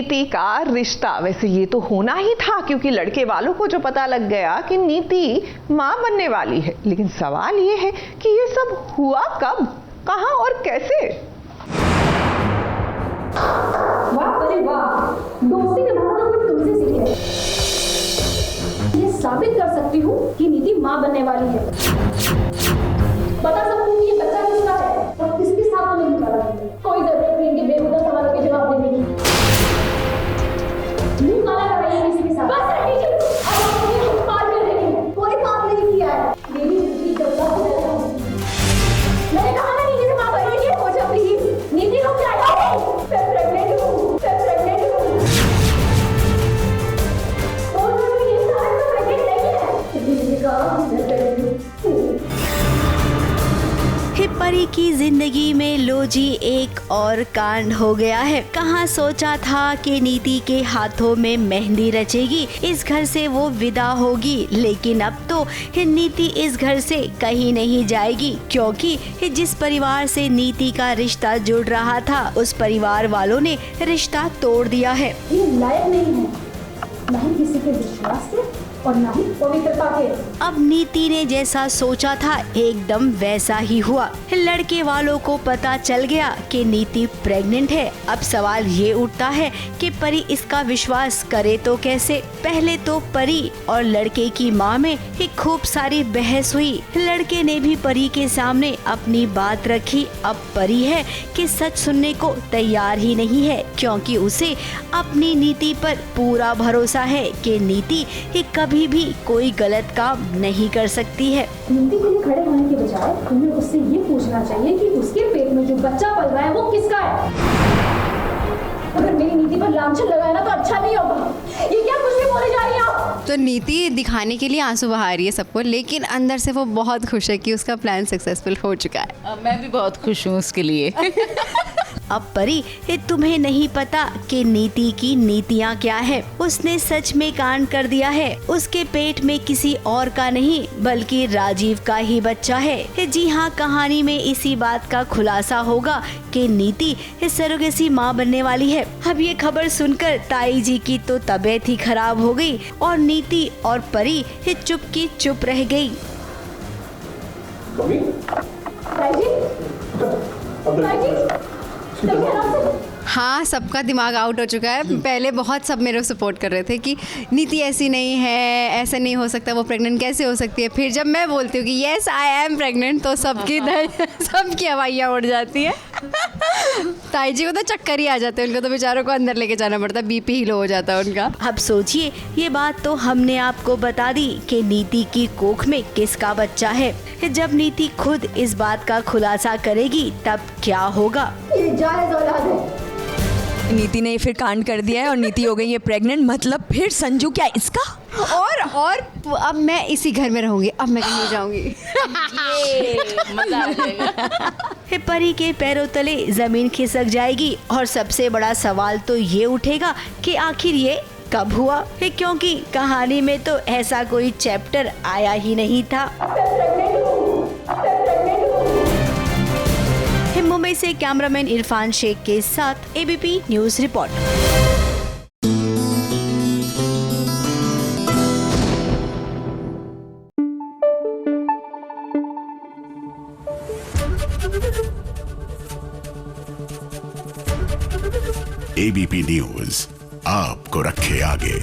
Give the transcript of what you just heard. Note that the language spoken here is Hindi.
नीति का रिश्ता। वैसे ये तो होना ही था क्योंकि लड़के वालों को जो पता लग गया कि नीति मां बनने वाली है। लेकिन सवाल ये है कि ये सब हुआ कब, कहां और कैसे। वाह परी वाह, दोस्ती निभाना कोई तुमसे सीखे। ये साबित कर सकती हूँ कि नीति मां बनने वाली है। बता सकती हूँ ये बच्चा किसका है और किसके साथ में निकाला है। कोई जरूरत नहीं कि बेहुदा सवालों के जवाब देने की। मुंह काला कर रही है किसी के साथ। बस रखी जी, अब आप मुझे कुछ पार कर रही हैं। कोई पाप नहीं किया है। मेरी नीति जब मैंने कहा ना नीति से मां बनेगी, हो जा प्लीज। नीति रुक जाए। मैं प्रेग्नेंट हूँ, मैं प्रेग्नेंट हूँ। और मैं ये सारा प्रेग्नेंट नहीं है। नीति का मैं प्रेग्नेंट हूँ। परी की जिंदगी में लो जी एक और कांड हो गया है। कहाँ सोचा था कि नीति के हाथों में मेहंदी रचेगी, इस घर से वो विदा होगी, लेकिन अब तो नीति इस घर से कहीं नहीं जाएगी क्योंकि जिस परिवार से नीति का रिश्ता जुड़ रहा था उस परिवार वालों ने रिश्ता तोड़ दिया है। ये लायक नहीं है, ना ही किसी के विश्वास के और ना ही पवित्रता के। अब नीति ने जैसा सोचा था एकदम वैसा ही हुआ। लड़के वालों को पता चल गया कि नीति प्रेग्नेंट है। अब सवाल ये उठता है कि परी इसका विश्वास करे तो कैसे। पहले तो परी और लड़के की माँ में एक खूब सारी बहस हुई। लड़के ने भी परी के सामने अपनी बात रखी। अब परी है कि सच सुनने को तैयार ही नहीं है क्योंकि उसे अपनी नीति पर पूरा भरोसा है कि नीति कभी भी कोई गलत काम नहीं कर सकती है। नीति के लिए खड़े होने के बजाय तुम्हें उससे ये पूछना चाहिए कि उसके पेट में जो बच्चा पल रहा है वो किसका है। अगर मेरी नीति पर लांछन लगाए ना तो अच्छा नहीं होगा। ये क्या कुछ भी बोले जा रही हैं आप। तो नीति दिखाने के लिए आंसू बहा रही है सबको, लेकिन अंदर से वो बहुत खुश है कि उसका प्लान सक्सेसफुल हो चुका है। मैं भी बहुत खुश हूँ उसके लिए। अब परी तुम्हें नहीं पता कि नीति की नीतियाँ क्या है। उसने सच में कांड कर दिया है। उसके पेट में किसी और का नहीं बल्कि राजीव का ही बच्चा है। जी हाँ, कहानी में इसी बात का खुलासा होगा कि नीति सरोगेसी माँ बनने वाली है। अब ये खबर सुनकर ताई जी की तो तबीयत ही खराब हो गई और नीति और परी चुप की चुप रह गई। हाँ, सबका दिमाग आउट हो चुका है। पहले बहुत सब मेरे सपोर्ट कर रहे थे कि नीति ऐसी नहीं है, ऐसा नहीं हो सकता, वो प्रेग्नेंट कैसे हो सकती है। फिर जब मैं बोलती हूँ कि येस आई एम प्रेग्नेंट तो सबकी हवाइयाँ उड़ जाती है। ताई जी को तो चक्कर ही आ जाते हैं, उनको तो बेचारों को अंदर लेके जाना पड़ता है, बीपी ही लो हो जाता है उनका। अब सोचिए, ये बात तो हमने आपको बता दी कि नीति की कोख में किसका बच्चा है। जब नीति खुद इस बात का खुलासा करेगी तब क्या होगा। ये जायज औलाद है। नीति ने फिर कांड कर दिया है और नीति हो गई है प्रेग्नेंट। मतलब फिर संजू क्या इसका? और अब मैं इसी घर में रहूंगी, अब मैं कहीं जाऊंगी। मजा आ जाएगा। परी के पैरों तले जमीन खिसक जाएगी और सबसे बड़ा सवाल तो ये उठेगा कि आखिर ये कब हुआ, क्योंकि कहानी में तो ऐसा कोई चैप्टर आया ही नहीं था। मुंबई से कैमरामैन इरफान शेख के साथ ABP news report. ABP news आपको रखे आगे।